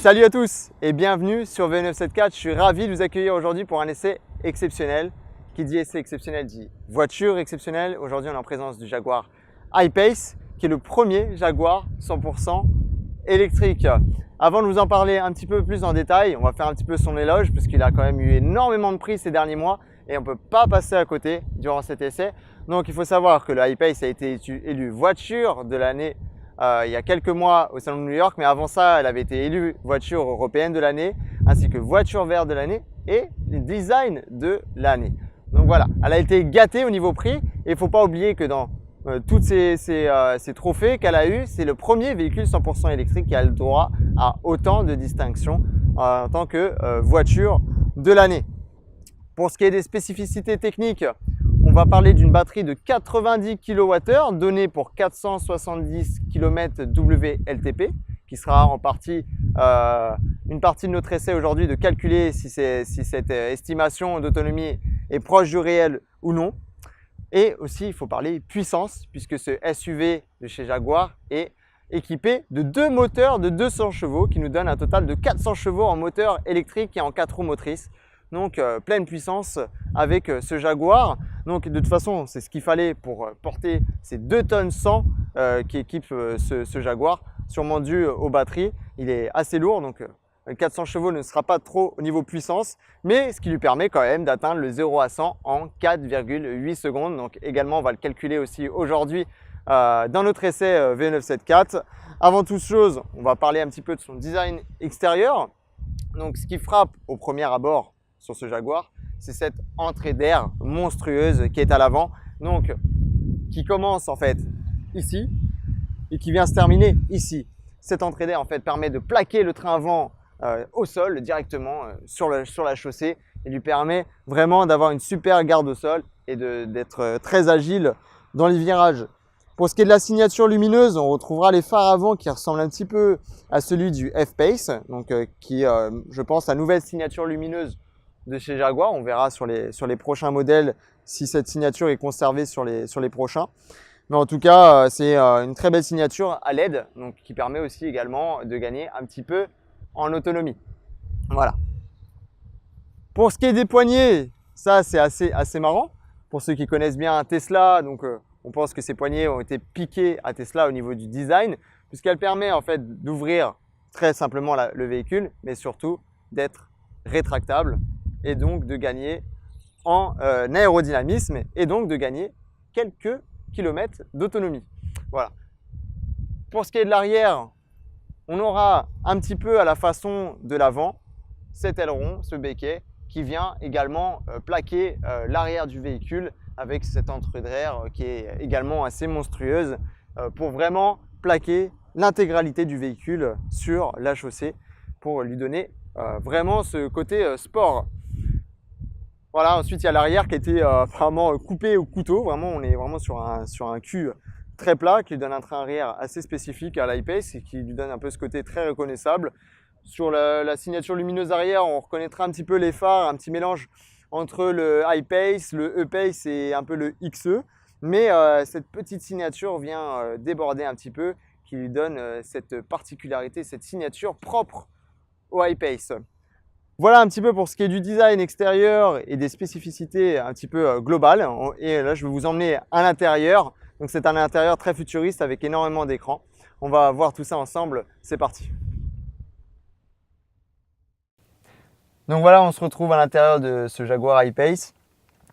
Salut à tous et bienvenue sur V974. Je suis ravi de vous accueillir aujourd'hui pour un essai exceptionnel. Qui dit essai exceptionnel dit voiture exceptionnelle. Aujourd'hui, on est en présence du Jaguar I-Pace, qui est le premier Jaguar 100% électrique. Avant de vous en parler un petit peu plus en détail, on va faire un petit peu son éloge parce qu'il a quand même eu énormément de prix ces derniers mois et on ne peut pas passer à côté durant cet essai. Donc, il faut savoir que le I-Pace a été élu voiture de l'année il y a quelques mois au Salon de New York, mais avant ça, elle avait été élue voiture européenne de l'année, ainsi que voiture verte de l'année et design de l'année. Donc voilà, elle a été gâtée au niveau prix et il ne faut pas oublier que dans tous ces trophées qu'elle a eu, c'est le premier véhicule 100% électrique qui a le droit à autant de distinctions en tant que voiture de l'année. Pour ce qui est des spécificités techniques, on va parler d'une batterie de 90 kWh donnée pour 470 km WLTP, qui sera en partie une partie de notre essai aujourd'hui de calculer si cette estimation d'autonomie est proche du réel ou non. Et aussi, il faut parler puissance, puisque ce SUV de chez Jaguar est équipé de deux moteurs de 200 chevaux qui nous donnent un total de 400 chevaux en moteur électrique et en 4 roues motrices. Donc pleine puissance avec ce Jaguar. Donc de toute façon, c'est ce qu'il fallait pour porter ces 2 tonnes 100 qui équipent ce Jaguar, sûrement dû aux batteries. Il est assez lourd, donc 400 chevaux ne sera pas trop au niveau puissance, mais ce qui lui permet quand même d'atteindre le 0 à 100 en 4,8 secondes. Donc également, on va le calculer aussi aujourd'hui dans notre essai V974. Avant toute chose, on va parler un petit peu de son design extérieur. Donc ce qui frappe au premier abord sur ce Jaguar, c'est cette entrée d'air monstrueuse qui est à l'avant, donc qui commence en fait ici et qui vient se terminer ici. Cette entrée d'air en fait permet de plaquer le train avant au sol directement sur la chaussée et lui permet vraiment d'avoir une super garde au sol et d'être très agile dans les virages. Pour ce qui est de la signature lumineuse, on retrouvera les phares avant qui ressemblent un petit peu à celui du F-Pace, donc qui je pense, la nouvelle signature lumineuse de chez Jaguar. On verra sur les prochains modèles si cette signature est conservée sur les prochains. Mais en tout cas, c'est une très belle signature à LED, donc qui permet aussi également de gagner un petit peu en autonomie. Voilà. Pour ce qui est des poignées, ça c'est assez marrant. Pour ceux qui connaissent bien Tesla, donc on pense que ces poignées ont été piquées à Tesla au niveau du design, puisqu'elle permet en fait d'ouvrir très simplement le véhicule, mais surtout d'être rétractable et donc de gagner en aérodynamisme et donc de gagner quelques kilomètres d'autonomie. Voilà. Pour ce qui est de l'arrière, on aura un petit peu à la façon de l'avant cet aileron, ce béquet qui vient également plaquer l'arrière du véhicule avec cette entrée d'air qui est également assez monstrueuse pour vraiment plaquer l'intégralité du véhicule sur la chaussée pour lui donner vraiment ce côté sport. Voilà, ensuite il y a l'arrière qui a été vraiment coupé au couteau. Vraiment, on est vraiment sur un cul très plat qui lui donne un train arrière assez spécifique à l'I-Pace et qui lui donne un peu ce côté très reconnaissable. Sur la signature lumineuse arrière, on reconnaîtra un petit peu les phares, un petit mélange entre le I-Pace, le E-Pace et un peu le XE. Mais cette petite signature vient déborder un petit peu, qui lui donne cette particularité, cette signature propre au I-Pace. Voilà un petit peu pour ce qui est du design extérieur et des spécificités un petit peu globales. Et là, je vais vous emmener à l'intérieur. Donc, c'est un intérieur très futuriste avec énormément d'écrans. On va voir tout ça ensemble. C'est parti. Donc voilà, on se retrouve à l'intérieur de ce Jaguar I-Pace.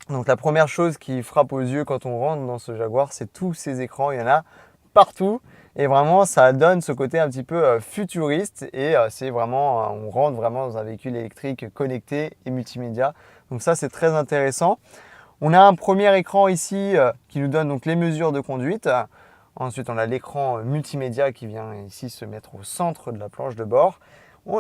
Donc la première chose qui frappe aux yeux quand on rentre dans ce Jaguar, c'est tous ces écrans. Il y en a partout. Et vraiment, ça donne ce côté un petit peu futuriste et c'est vraiment, on rentre vraiment dans un véhicule électrique connecté et multimédia. Donc ça, c'est très intéressant. On a un premier écran ici qui nous donne donc les mesures de conduite. Ensuite, on a l'écran multimédia qui vient ici se mettre au centre de la planche de bord.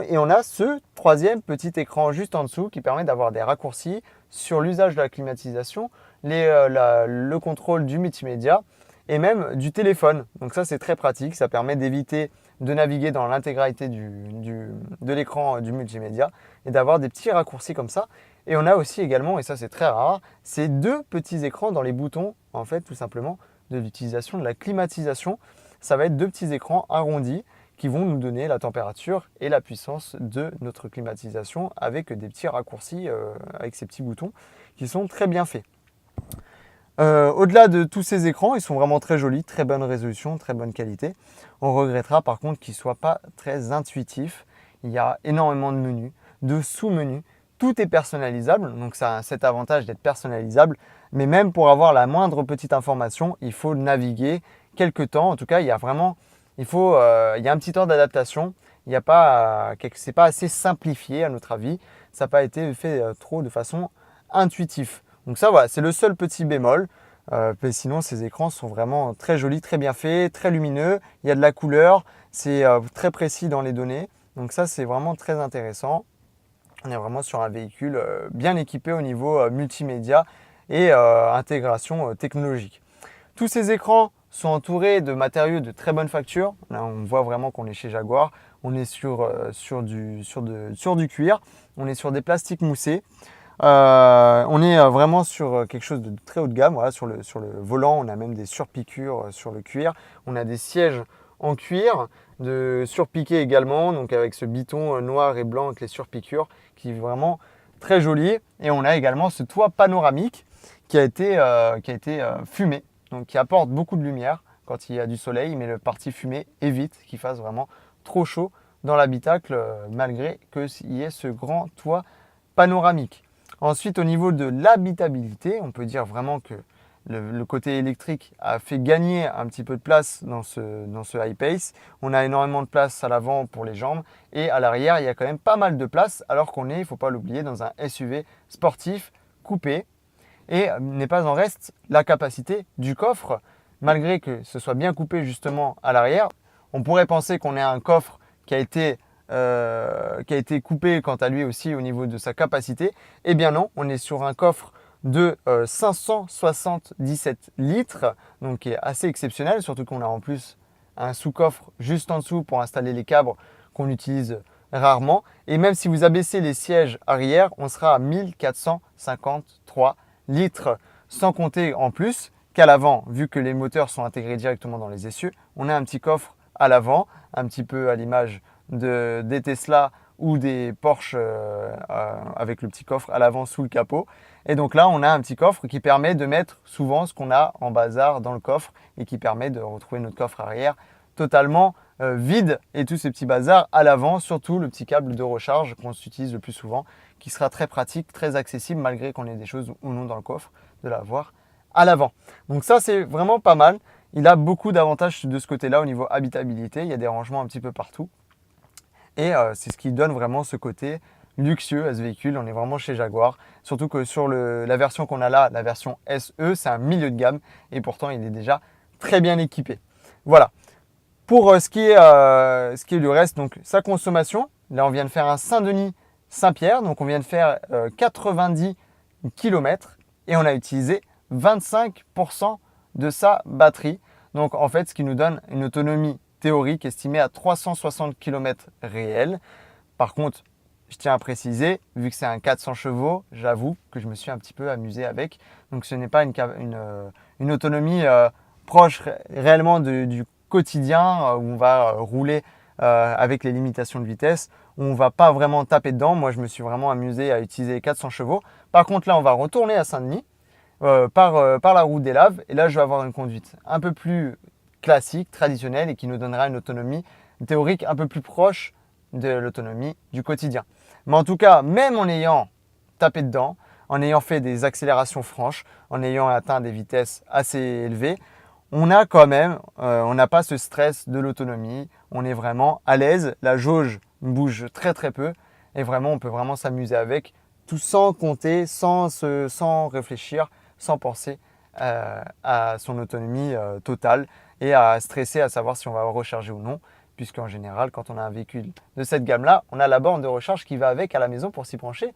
Et on a ce troisième petit écran juste en dessous qui permet d'avoir des raccourcis sur l'usage de la climatisation, le contrôle du multimédia et même du téléphone. Donc ça, c'est très pratique. Ça permet d'éviter de naviguer dans l'intégralité de l'écran du multimédia et d'avoir des petits raccourcis comme ça. Et on a aussi également, et ça c'est très rare, ces deux petits écrans dans les boutons, en fait, tout simplement, de l'utilisation de la climatisation. Ça va être deux petits écrans arrondis qui vont nous donner la température et la puissance de notre climatisation avec des petits raccourcis, avec ces petits boutons qui sont très bien faits. Au-delà de tous ces écrans, ils sont vraiment très jolis, très bonne résolution, très bonne qualité. On regrettera par contre qu'ils ne soient pas très intuitifs. Il y a énormément de menus, de sous-menus. Tout est personnalisable, donc ça a cet avantage d'être personnalisable. Mais même pour avoir la moindre petite information, il faut naviguer quelques temps. En tout cas, il y a vraiment, il y a un petit temps d'adaptation. C'est pas assez simplifié à notre avis. Ça n'a pas été fait trop de façon intuitive. Donc ça, voilà, c'est le seul petit bémol. Mais sinon, ces écrans sont vraiment très jolis, très bien faits, très lumineux. Il y a de la couleur, c'est très précis dans les données. Donc ça, c'est vraiment très intéressant. On est vraiment sur un véhicule bien équipé au niveau multimédia et intégration technologique. Tous ces écrans sont entourés de matériaux de très bonne facture. Là, on voit vraiment qu'on est chez Jaguar. On est sur du cuir. On est sur des plastiques moussés. On est vraiment sur quelque chose de très haut de gamme. Voilà, sur le volant, on a même des surpiqûres sur le cuir. On a des sièges en cuir, de surpiqués également, donc avec ce biton noir et blanc avec les surpiqûres qui est vraiment très joli. Et on a également ce toit panoramique qui a été fumé, donc qui apporte beaucoup de lumière quand il y a du soleil, mais le parti fumé évite qu'il fasse vraiment trop chaud dans l'habitacle malgré qu'il y ait ce grand toit panoramique. Ensuite, au niveau de l'habitabilité, on peut dire vraiment que le côté électrique a fait gagner un petit peu de place dans ce I-Pace. On a énormément de place à l'avant pour les jambes et à l'arrière, il y a quand même pas mal de place alors qu'on est, il ne faut pas l'oublier, dans un SUV sportif coupé. Et n'est pas en reste la capacité du coffre, malgré que ce soit bien coupé justement à l'arrière. On pourrait penser qu'on ait un coffre qui a été coupé quant à lui aussi au niveau de sa capacité. Eh bien non, on est sur un coffre de 577 litres, donc qui est assez exceptionnel, surtout qu'on a en plus un sous-coffre juste en dessous pour installer les câbles qu'on utilise rarement. Et même si vous abaissez les sièges arrière, on sera à 1453 litres, sans compter en plus qu'à l'avant, vu que les moteurs sont intégrés directement dans les essieux, on a un petit coffre à l'avant, un petit peu à l'image des Tesla ou des Porsche avec le petit coffre à l'avant sous le capot. Et donc là, on a un petit coffre qui permet de mettre souvent ce qu'on a en bazar dans le coffre et qui permet de retrouver notre coffre arrière totalement vide et tous ces petits bazars à l'avant, surtout le petit câble de recharge qu'on utilise le plus souvent, qui sera très pratique, très accessible malgré qu'on ait des choses ou non dans le coffre, de l'avoir à l'avant. Donc ça, c'est vraiment pas mal. Il a beaucoup d'avantages de ce côté-là au niveau habitabilité. Il y a des rangements un petit peu partout. Et c'est ce qui donne vraiment ce côté luxueux à ce véhicule. On est vraiment chez Jaguar. Surtout que sur la version qu'on a là, la version SE, c'est un milieu de gamme. Et pourtant, il est déjà très bien équipé. Voilà. Pour ce qui est du reste, donc sa consommation. Là, on vient de faire un Saint-Denis-Saint-Pierre. Donc, on vient de faire 90 km. Et on a utilisé 25% de sa batterie. Donc, en fait, ce qui nous donne une autonomie théorique estimée à 360 km réels. Par contre, je tiens à préciser, vu que c'est un 400 chevaux, j'avoue que je me suis un petit peu amusé avec. Donc ce n'est pas une autonomie proche réellement du quotidien où on va rouler avec les limitations de vitesse. On ne va pas vraiment taper dedans. Moi, je me suis vraiment amusé à utiliser 400 chevaux. Par contre, là, on va retourner à Saint-Denis par la route des Laves. Et là, je vais avoir une conduite un peu plus classique, traditionnelle et qui nous donnera une autonomie théorique un peu plus proche de l'autonomie du quotidien. Mais en tout cas, même en ayant tapé dedans, en ayant fait des accélérations franches, en ayant atteint des vitesses assez élevées, on a quand même, on n'a pas ce stress de l'autonomie, on est vraiment à l'aise, la jauge bouge très très peu et vraiment on peut vraiment s'amuser avec, tout sans compter, sans réfléchir, sans penser à son autonomie totale et à stresser à savoir si on va recharger ou non, puisqu'en général, quand on a un véhicule de cette gamme-là, on a la borne de recharge qui va avec à la maison pour s'y brancher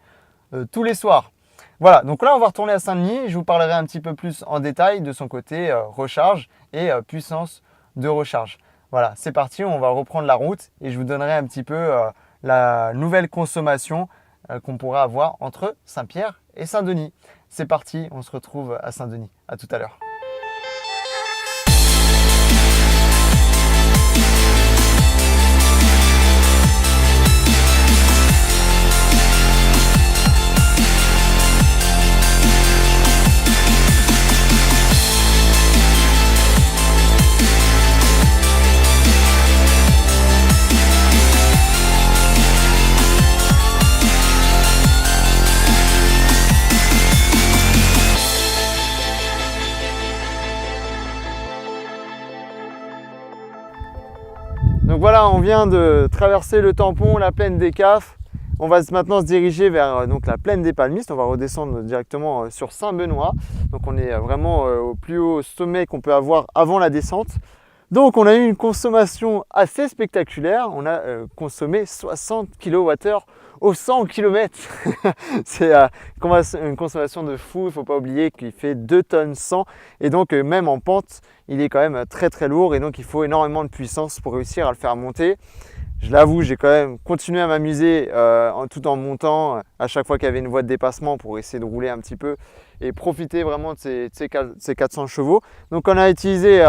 tous les soirs. Voilà, donc là, on va retourner à Saint-Denis. Je vous parlerai un petit peu plus en détail de son côté recharge et puissance de recharge. Voilà, c'est parti, on va reprendre la route et je vous donnerai un petit peu la nouvelle consommation qu'on pourra avoir entre Saint-Pierre et Saint-Denis. C'est parti, on se retrouve à Saint-Denis. À tout à l'heure. Donc voilà, on vient de traverser le tampon, la plaine des Cafres. On va maintenant se diriger vers donc, la plaine des Palmistes. On va redescendre directement sur Saint-Benoît. Donc on est vraiment au plus haut sommet qu'on peut avoir avant la descente. Donc on a eu une consommation assez spectaculaire. On a consommé 60 kWh au 100 km. C'est une consommation de fou. Il ne faut pas oublier qu'il fait 2 tonnes 100. Et donc même en pente, il est quand même très très lourd. Et donc il faut énormément de puissance pour réussir à le faire monter. Je l'avoue, j'ai quand même continué à m'amuser tout en montant à chaque fois qu'il y avait une voie de dépassement pour essayer de rouler un petit peu et profiter vraiment de ces 400 chevaux. Donc on a utilisé,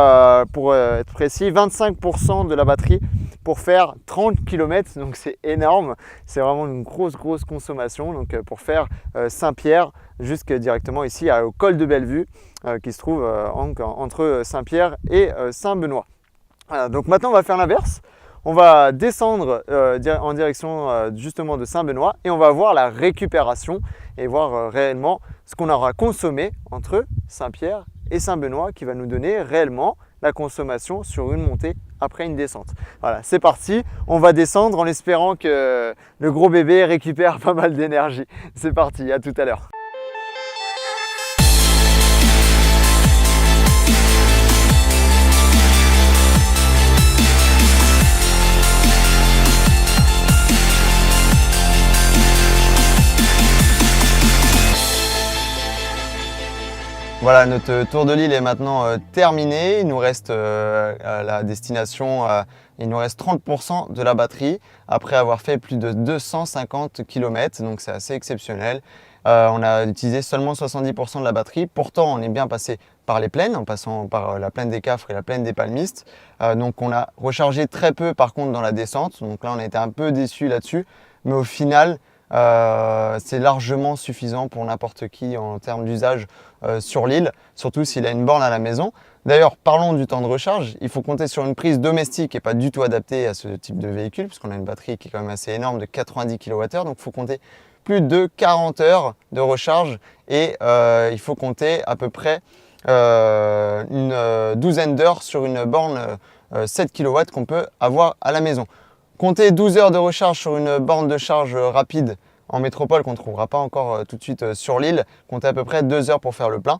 pour être précis, 25% de la batterie pour faire 30 km. Donc c'est énorme, c'est vraiment une grosse consommation. Donc pour faire Saint-Pierre jusqu'à directement ici au col de Bellevue qui se trouve entre Saint-Pierre et Saint-Benoît. Voilà, donc maintenant on va faire l'inverse. On va descendre en direction justement de Saint-Benoît et on va voir la récupération et voir réellement ce qu'on aura consommé entre Saint-Pierre et Saint-Benoît qui va nous donner réellement la consommation sur une montée après une descente. Voilà, c'est parti, on va descendre en espérant que le gros bébé récupère pas mal d'énergie. C'est parti, à tout à l'heure. Voilà, notre tour de l'île est maintenant terminé. Il nous reste à la destination, il nous reste 30% de la batterie après avoir fait plus de 250 km, donc c'est assez exceptionnel. On a utilisé seulement 70% de la batterie, pourtant on est bien passé par les plaines, en passant par la plaine des Cafres et la plaine des Palmistes. Donc on a rechargé très peu par contre dans la descente, donc là on a été un peu déçus là-dessus, mais au final, c'est largement suffisant pour n'importe qui en termes d'usage sur l'île, surtout s'il a une borne à la maison. D'ailleurs, parlons du temps de recharge. Il faut compter sur une prise domestique et pas du tout adaptée à ce type de véhicule, puisqu'on a une batterie qui est quand même assez énorme de 90 kWh, donc il faut compter plus de 40 heures de recharge et il faut compter à peu près une douzaine d'heures sur une borne 7 kW qu'on peut avoir à la maison. Comptez 12 heures de recharge sur une borne de charge rapide en métropole qu'on ne trouvera pas encore tout de suite sur l'île. Comptez à peu près 2 heures pour faire le plein.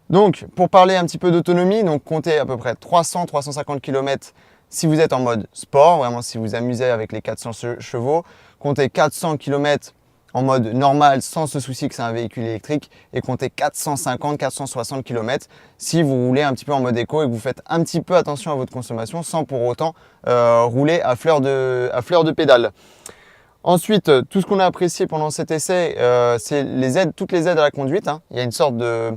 Donc pour parler un petit peu d'autonomie, donc comptez à peu près 300-350 km si vous êtes en mode sport, vraiment si vous amusez avec les 400 chevaux. Comptez 400 km en mode normal sans se soucier que c'est un véhicule électrique et comptez 450-460 km si vous roulez un petit peu en mode éco et que vous faites un petit peu attention à votre consommation sans pour autant rouler à fleur de pédale. Ensuite, tout ce qu'on a apprécié pendant cet essai, c'est toutes les aides à la conduite. Il y a une sorte de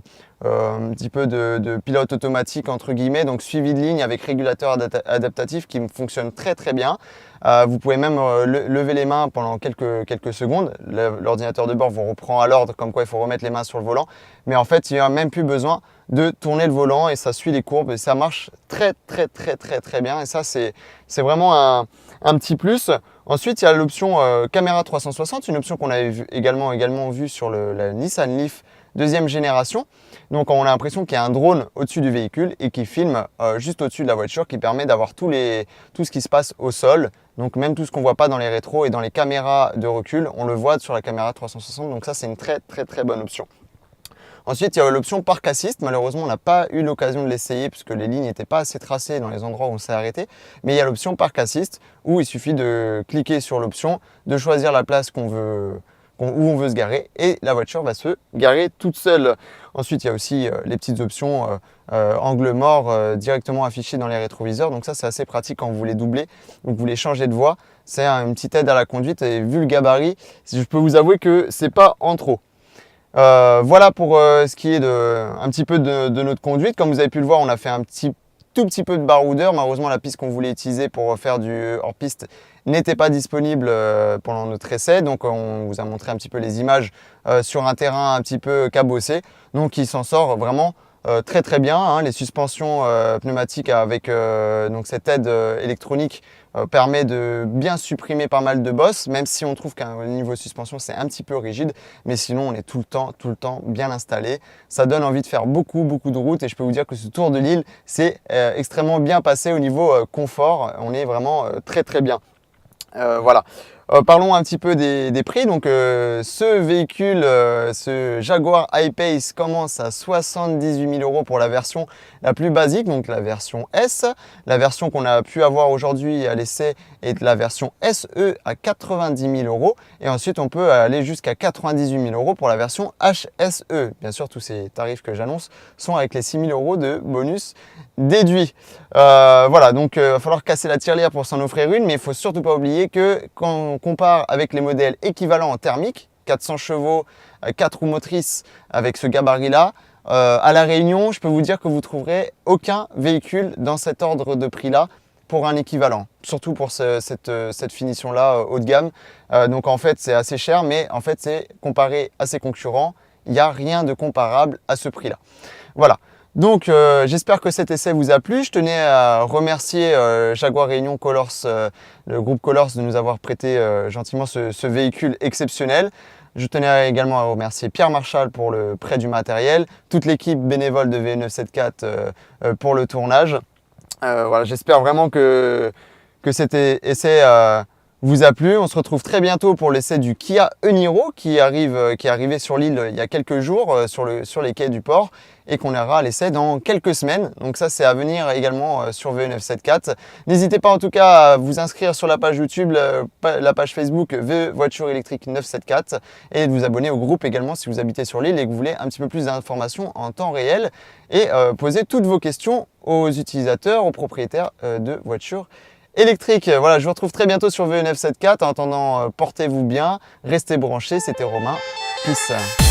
un petit peu de pilote automatique entre guillemets, donc suivi de ligne avec régulateur adaptatif qui fonctionne très très bien. Vous pouvez même lever les mains pendant quelques secondes. L'ordinateur de bord vous reprend à l'ordre comme quoi il faut remettre les mains sur le volant. Mais en fait, il n'y a même plus besoin de tourner le volant et ça suit les courbes et ça marche très bien. Et ça, c'est vraiment un petit plus. Ensuite, il y a l'option caméra 360, une option qu'on avait également vue sur la Nissan Leaf deuxième génération. Donc on a l'impression qu'il y a un drone au-dessus du véhicule et qui filme juste au-dessus de la voiture, qui permet d'avoir tout ce qui se passe au sol. Donc même tout ce qu'on ne voit pas dans les rétros et dans les caméras de recul, on le voit sur la caméra 360. Donc ça, c'est une très bonne option. Ensuite, il y a l'option Park Assist. Malheureusement, on n'a pas eu l'occasion de l'essayer puisque les lignes n'étaient pas assez tracées dans les endroits où on s'est arrêté. Mais il y a l'option Park Assist où il suffit de cliquer sur l'option, de choisir la place où on veut se garer et la voiture va se garer toute seule. Ensuite, il y a aussi les petites options angle mort directement affichées dans les rétroviseurs. Donc ça, c'est assez pratique quand vous voulez doubler ou que vous voulez changer de voie. C'est une petite aide à la conduite et vu le gabarit, je peux vous avouer que c'est pas en trop. Voilà pour ce qui est un petit peu de notre conduite. Comme vous avez pu le voir, on a fait un tout petit peu de baroudeur. Malheureusement, la piste qu'on voulait utiliser pour faire du hors-piste n'était pas disponible pendant notre essai. Donc, on vous a montré un petit peu les images sur un terrain un petit peu cabossé. Donc, il s'en sort vraiment très très bien, hein. Les suspensions pneumatiques avec donc cette aide électronique permet de bien supprimer pas mal de bosses, même si on trouve qu'au niveau suspension c'est un petit peu rigide, mais sinon on est tout le temps bien installé. Ça donne envie de faire beaucoup de routes et je peux vous dire que ce Tour de l'Île c'est extrêmement bien passé au niveau confort. On est vraiment très bien. Voilà. Parlons un petit peu des prix. Donc, ce véhicule, ce Jaguar I-Pace commence à 78 000 € pour la version la plus basique, donc la version S. La version qu'on a pu avoir aujourd'hui à l'essai est la version SE à 90 000 €. Et ensuite, on peut aller jusqu'à 98 000 € pour la version HSE. Bien sûr, tous ces tarifs que j'annonce sont avec les 6 000 € de bonus déduits. Voilà, donc il va falloir casser la tirelire pour s'en offrir une, mais il ne faut surtout pas oublier que quand on compare avec les modèles équivalents en thermique, 400 chevaux, 4 roues motrices avec ce gabarit-là, à La Réunion, je peux vous dire que vous ne trouverez aucun véhicule dans cet ordre de prix-là pour un équivalent, surtout pour cette finition-là haut de gamme. Donc en fait, c'est assez cher, mais en fait, c'est comparé à ses concurrents, il n'y a rien de comparable à ce prix-là. Voilà. Donc j'espère que cet essai vous a plu. Je tenais à remercier Jaguar Réunion Colors, le groupe Colors, de nous avoir prêté gentiment ce véhicule exceptionnel. Je tenais également à remercier Pierre Marchal pour le prêt du matériel, toute l'équipe bénévole de V974 pour le tournage. Voilà, j'espère vraiment que cet essai vous a plu. On se retrouve très bientôt pour l'essai du Kia e-Niro qui est arrivé sur l'île il y a quelques jours sur les quais du port et qu'on aura à l'essai dans quelques semaines. Donc ça, c'est à venir également sur V974. N'hésitez pas en tout cas à vous inscrire sur la page YouTube, la page Facebook Voiture électrique 974 et de vous abonner au groupe également si vous habitez sur l'île et que vous voulez un petit peu plus d'informations en temps réel et poser toutes vos questions aux utilisateurs, aux propriétaires de voitures électriques. Voilà, je vous retrouve très bientôt sur V974. En attendant, portez-vous bien, restez branchés. C'était Romain. Peace.